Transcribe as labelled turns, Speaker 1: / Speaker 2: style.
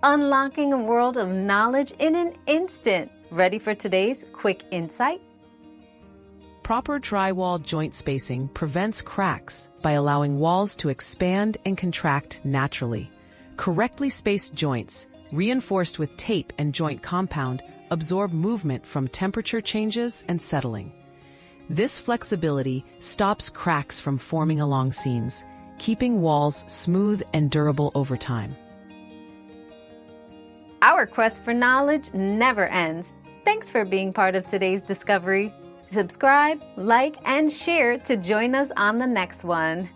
Speaker 1: unlocking a world of knowledge in an instant. Ready for today's quick insight?
Speaker 2: Proper drywall joint spacing prevents cracks by allowing walls to expand and contract naturally. Correctly spaced joints, reinforced with tape and joint compound, absorb movement from temperature changes and settling. This flexibility stops cracks from forming along seams, keeping walls smooth and durable over time.
Speaker 1: Our quest for knowledge never ends. Thanks for being part of today's discovery. Subscribe, like, and share to join us on the next one.